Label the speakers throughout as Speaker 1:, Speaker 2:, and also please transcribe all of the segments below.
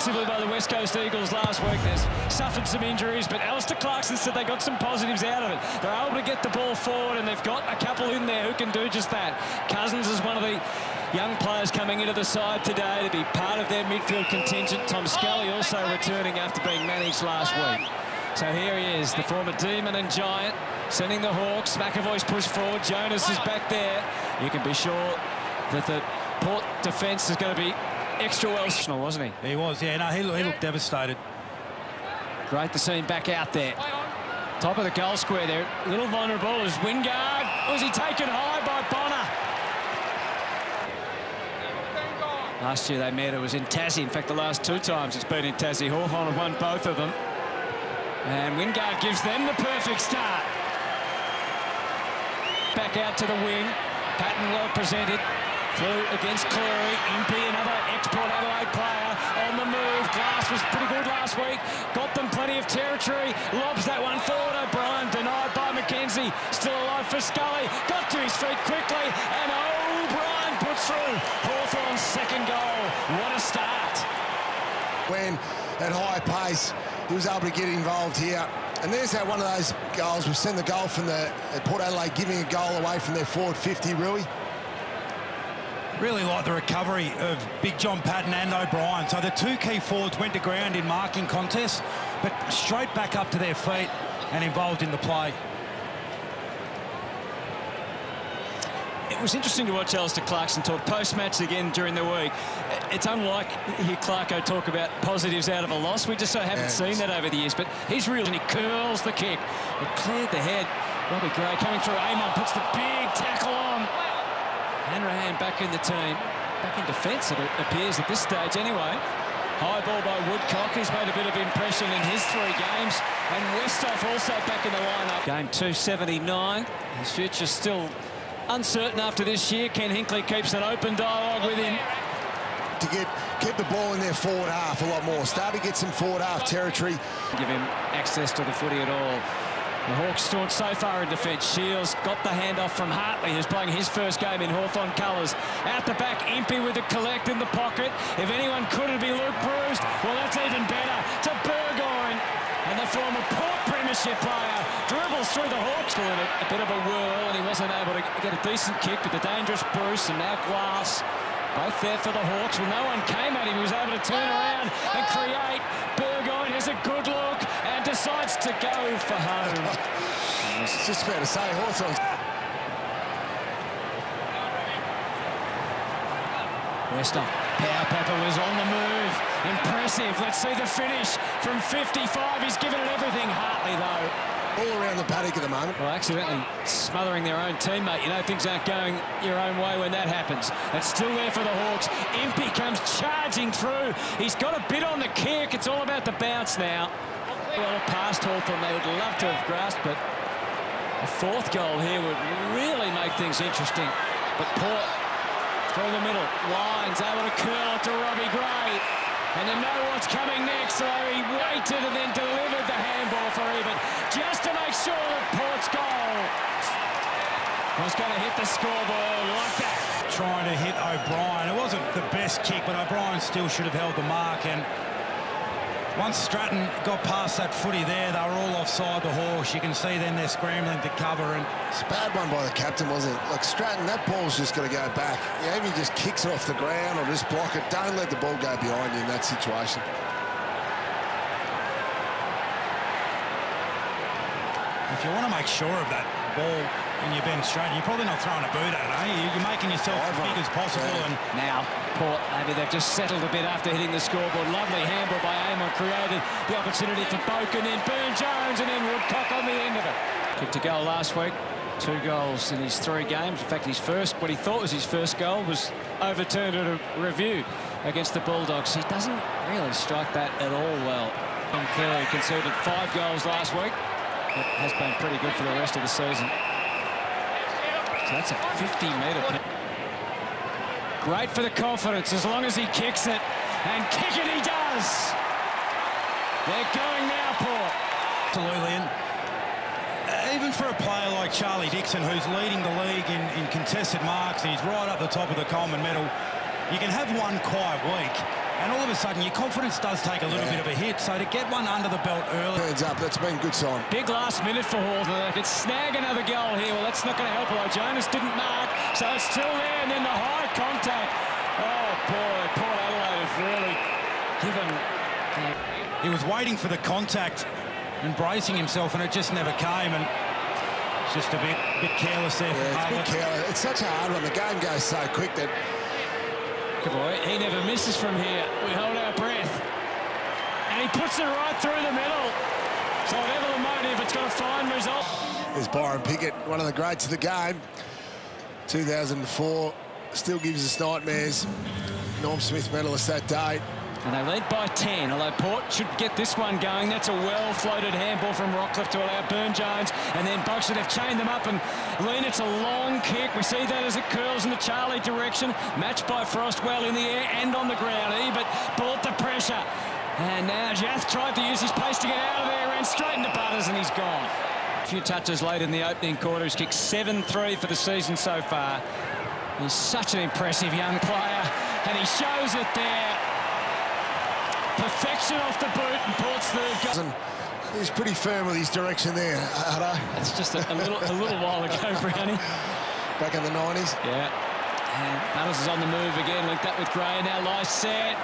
Speaker 1: defensively by the West Coast Eagles last week. They've suffered some injuries, but Alistair Clarkson said they got some positives out of it. They're able to get the ball forward, and they've got a couple in there who can do just that. Cousins is one of the young players coming into the side today to be part of their midfield contingent. Tom Scully also returning after being managed last week. So here he is, the former Demon and Giant, sending the Hawks. McAvoy's pushed forward. Jonas is back there. You can be sure that the Port defence is going to be extra well, wasn't he?
Speaker 2: He was, yeah. No, he looked devastated.
Speaker 1: Great to see him back out there. Top of the goal square there. A little vulnerable is Wingard. Was he taken high by Bonner? Last year they met, it was in Tassie. In fact, the last two times it's been in Tassie. Hawthorn have won both of them. And Wingard gives them the perfect start. Back out to the wing. Patton well presented. Flew against Cleary. Impey, another export Adelaide player on the move. Glass was pretty good last week. Got them plenty of territory. Lobs that one forward. O'Brien denied by McKenzie. Still alive for Scully. Got to his feet quickly. And O'Brien puts through Hawthorn's second goal. What a start.
Speaker 3: When at high pace, he was able to get involved here. And there's that one of those goals. We've seen the goal from the Port Adelaide giving a goal away from their forward 50, Rui.
Speaker 2: Really like the recovery of Big John Patton and O'Brien. So the two key forwards went to ground in marking contests, but straight back up to their feet and involved in the play.
Speaker 1: It was interesting to watch Alistair Clarkson talk post-match again during the week. It's unlike hear Clarko talk about positives out of a loss. We just so haven't seen that over the years, but he's real, and he curls the kick. It cleared the head. Robbie Gray coming through. Amon puts the big tackle on. Hanrahan back in the team. Back in defence, it appears at this stage anyway. High ball by Woodcock. He's made a bit of impression in his 3 games. And Westhoff also back in the lineup. Game 279. His future's still uncertain after this year. Ken Hinkley keeps an open dialogue with him.
Speaker 3: To keep the ball in their forward half a lot more. Start to get some forward half territory.
Speaker 1: Give him access to the footy at all. The Hawks staunch so far in defence. Shields got the handoff from Hartley, who's playing his first game in Hawthorn colours. Out the back, Impey with the collect in the pocket. If anyone could, it'd be Luke Bruce. Well, that's even better. To Burgoyne. And the former Port Premiership player dribbles through the Hawks. In a bit of a whirl, and he wasn't able to get a decent kick, but the dangerous Bruce and now Glass. Both there for the Hawks. When no one came at him, he was able to turn around and create. Burgoyne has a good look and decides to go for home.
Speaker 3: I was just about to say, Hawthorn.
Speaker 1: Westhoff, Power Pepper was on the move. Impressive. Let's see the finish from 55. He's given it everything. Hartley, though.
Speaker 3: All around the paddock at the moment.
Speaker 1: Well, accidentally smothering their own teammate. You know, things aren't going your own way when that happens. It's still there for the Hawks. Impey comes charging through. He's got a bit on the kick. It's all about the bounce now. Well, past Hawthorn, they would love to have grasped, but a 4th goal here would really make things interesting. But Port, through the middle, Lyons able to curl it to Robbie Gray. And you know what's coming next, so he waited and then delivered the handball for even, just to make sure that Port's goal was going to hit the scoreboard like that.
Speaker 2: Trying to hit O'Brien. It wasn't the best kick, but O'Brien still should have held the mark. And once Stratton got past that footy there, they were all offside the Hawks. You can see then they're scrambling to cover. And
Speaker 3: it's a bad one by the captain, wasn't it? Like Stratton, that ball's just got to go back. Yeah, maybe he just kicks it off the ground or just block it. Don't let the ball go behind you in that situation.
Speaker 2: If you want to make sure of that ball and you're Ben Stratton, you're probably not throwing a boot at it, eh? You're making yourself as big as possible. Yeah. And
Speaker 1: now Port, maybe they've just settled a bit after hitting the scoreboard. Lovely handball by Amon, created the opportunity for Boak, and then Burne-Jones, and then Woodcock on the end of it. Kicked a goal last week, 2 goals in his 3 games. In fact, his first, what he thought was his first goal, was overturned at a review against the Bulldogs. He doesn't really strike that at all well. Tom Cleary conceded 5 goals last week. It has been pretty good for the rest of the season. So that's a 50-metre. Great for the confidence as long as he kicks it. And kick it he does! They're going now, Port.
Speaker 2: Absolutely. And even for a player like Charlie Dixon, who's leading the league in contested marks, and he's right up the top of the Coleman medal, you can have one quiet week, And all of a sudden, your confidence does take a little bit of a hit. So to get one under the belt early.
Speaker 3: Hands up, that's been a good sign.
Speaker 1: Big last minute for Hawthorn. They could snag another goal here. Well, that's not going to help, although Jonas didn't mark. So it's still there, and then the high contact. Oh, boy, Port Adelaide have really given...
Speaker 2: He was waiting for the contact and bracing himself, and it just never came. And it's just a bit careless there.
Speaker 3: It's such a hard one. The game goes so quick that...
Speaker 1: Good boy. He never misses from here. We hold our breath. And he puts it right through the middle. So whatever the motive, it's got a fine result.
Speaker 3: There's Byron Pickett, one of the greats of the game. 2004, still gives us nightmares. Norm Smith medalist that day.
Speaker 1: And they lead by 10, although Port should get this one going. That's a well-floated handball from Rockcliffe to allow Burn-Jones. And then Buck should have chained them up. And Lean, it's a long kick. We see that as it curls in the Charlie direction. Matched by Frost well in the air and on the ground. Ebert brought the pressure. And now Jath tried to use his pace to get out of there. Ran straight into Butters and he's gone. A few touches late in the opening quarter. He's kicked 7-3 for the season so far. He's such an impressive young player. And he shows it there. Perfection off the boot and Port's third goal.
Speaker 3: He's pretty firm with his direction there, Hutto.
Speaker 1: It's just a little while ago, Brownie.
Speaker 3: Back in the 90s.
Speaker 1: Yeah. And Butters is on the move again, linked up with Gray. Now Lycett.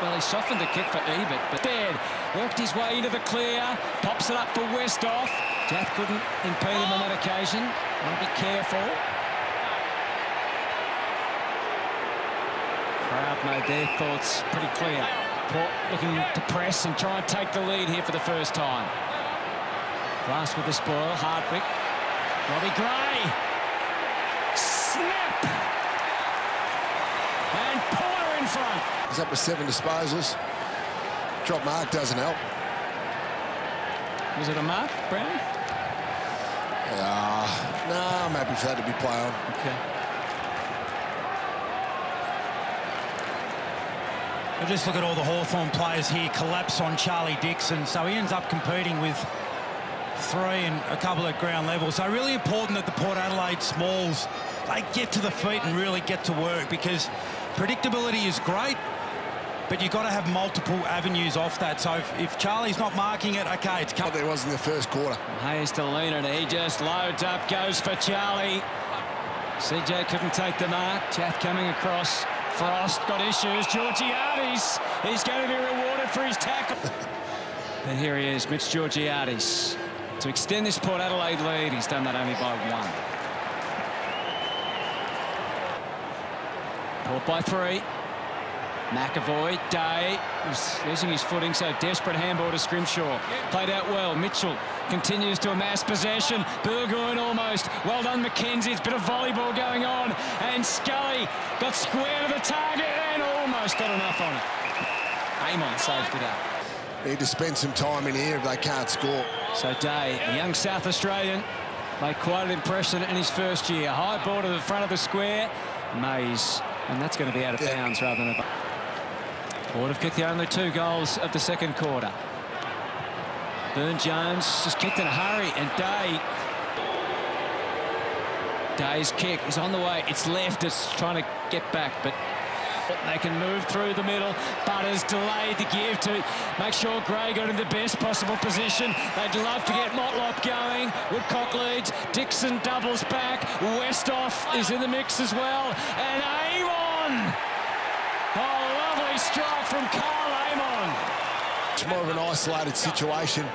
Speaker 1: Well, he softened the kick for Ebert, but Baird worked his way into the clear, pops it up for Westhoff. Jath couldn't impede him on that occasion. Want to be careful. Crowd made their thoughts pretty clear. Port looking to press and try and take the lead here for the first time. Glass with the spoil, Hardwick. Robbie Gray. Snap! And Porter in front.
Speaker 3: He's up to 7 disposals. Drop mark doesn't help.
Speaker 1: Was it a mark, Brownie?
Speaker 3: No, I'm happy for that to be play on.
Speaker 1: Okay.
Speaker 2: But just look at all the Hawthorn players here collapse on Charlie Dixon. So he ends up competing with 3 and a couple at ground level. So really important that the Port Adelaide smalls, they get to the feet and really get to work, because predictability is great, but you've got to have multiple avenues off that. So if Charlie's not marking it, okay, it's coming.
Speaker 3: There was in the first quarter.
Speaker 1: Hayes to lean and he just loads up, goes for Charlie. CJ couldn't take the mark. Jath coming across. Frost got issues. Georgiades, he's going to be rewarded for his tackle. And here he is, Mitch Georgiades. To extend this Port Adelaide lead, he's done that only by 1. Port by 3. McAvoy, Day was losing his footing, so desperate handball to Scrimshaw. Played out well. Mitchell continues to amass possession. Burgoyne almost. Well done, McKenzie. It's a bit of volleyball going on. And Scully got square to the target and almost got enough on it. Amon saved it up.
Speaker 3: Need to spend some time in here if they can't score.
Speaker 1: So Day, a young South Australian, made quite an impression in his first year. High ball to the front of the square. Mays. And that's going to be out of bounds rather than a... Port have kicked the only 2 goals of the second quarter. Burn-Jones just kicked in a hurry, and Day's kick is on the way. It's left, it's trying to get back, but they can move through the middle. Butters delayed to give to make sure Gray got in the best possible position. They'd love to get Motlop going. Woodcock leads. Dixon doubles back. Westhoff is in the mix as well. And Amon! Oh, lovely strike from Carl Amon.
Speaker 3: It's more of an isolated situation.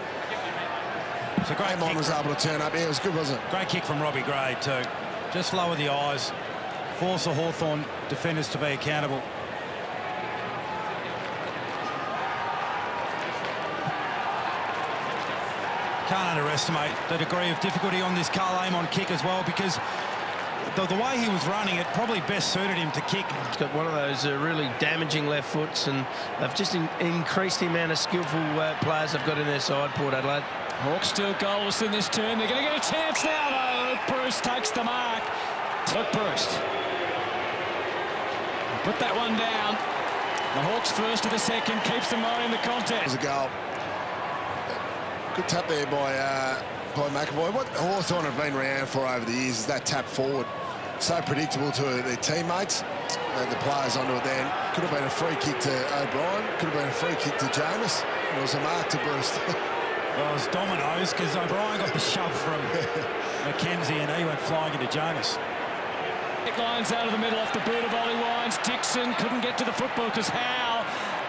Speaker 2: It's a great
Speaker 3: Amon was able to turn up. Yeah, it was good, wasn't it?
Speaker 2: Great kick from Robbie Gray too. Just lower the eyes. Force the Hawthorn defenders to be accountable. Can't underestimate the degree of difficulty on this Carl Amon kick as well, because the way he was running, it probably best suited him to kick.
Speaker 4: He's got one of those really damaging left foots, and they've just increased the amount of skillful players they've got in their side, Port Adelaide.
Speaker 1: Hawks still goalless in this term. They're going to get a chance now, though. Luke Bruce takes the mark. Luke Bruce. Put that one down. The Hawks first to the second, keeps them right in the contest.
Speaker 3: It was a goal. Good tap there by McAvoy. What Hawthorn have been around for over the years is that tap forward. So predictable to their teammates. the players onto it then. Could have been a free kick to O'Brien, could have been a free kick to Jamis. It was a mark to Bruce.
Speaker 2: Well, it was dominoes because O'Brien got the shove from McKenzie and he went flying into Jonas.
Speaker 1: Lines out of the middle off the boot of Ollie Wines. Dixon couldn't get to the football because Howe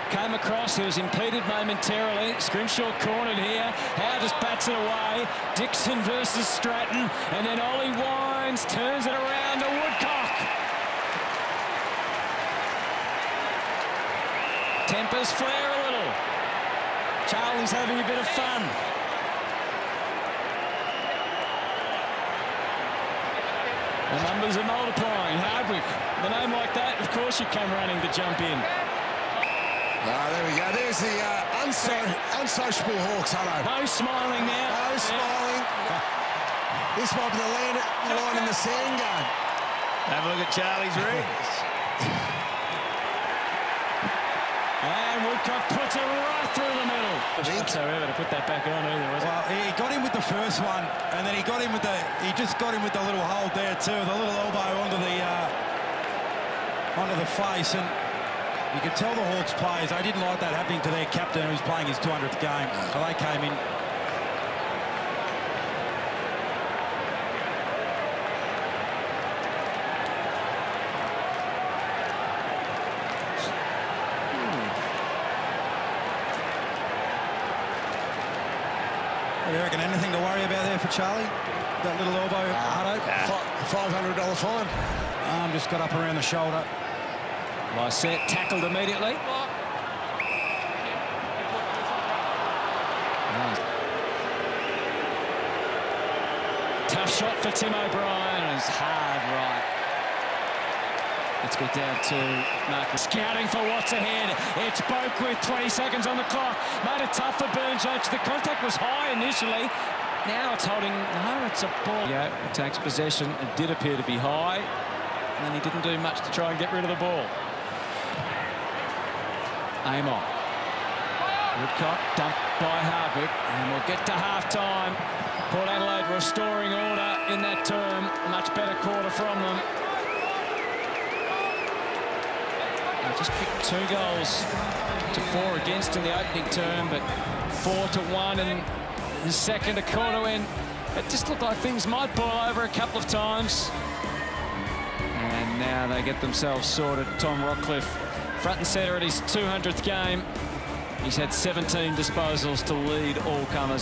Speaker 1: came across. He was impeded momentarily. Scrimshaw cornered here. Howe just bats it away. Dixon versus Stratton. And then Ollie Wines turns it around to Woodcock. Tempers flare a little. Charlie's having a bit of fun. The numbers are multiplying. Hardwick, the name like that, of course you come running to jump in.
Speaker 3: There we go. There's the unsociable Hawks, hello.
Speaker 1: No smiling now.
Speaker 3: No smiling. This might be the line in the sand game.
Speaker 4: Have a look at Charlie's rig.
Speaker 1: And Woodcock puts it right through the middle. Whatsoever to put that back on either, was it?
Speaker 2: Well, he got him with the first one, and then he just got him with the little hold there too, the little elbow onto the face, and you could tell the Hawks players they didn't like that happening to their captain who was playing his 200th game. So they came in. You reckon anything to worry about there for Charlie? That little elbow, Hutto?
Speaker 3: $500 fine.
Speaker 2: Arm just got up around the shoulder.
Speaker 1: Lysette tackled immediately. Tough shot for Tim O'Brien. It's hard right. Let's get down to Marcus. Scouting for what's ahead. It's Boak with 20 seconds on the clock. Made it tough for Burns. The contact was high initially. Now it's holding. No, it's a ball. Yeah, takes possession. It did appear to be high. And then he didn't do much to try and get rid of the ball. Amon. Woodcock dumped by Hardwick. And we'll get to half-time. Port Adelaide restoring order in that term. Much better quarter from them. They just kicked 2 goals to 4 against in the opening term, but 4-1 in the second to quarter when it just looked like things might boil over a couple of times. And now they get themselves sorted. Tom Rockcliffe front and centre at his 200th game. He's had 17 disposals to lead all comers.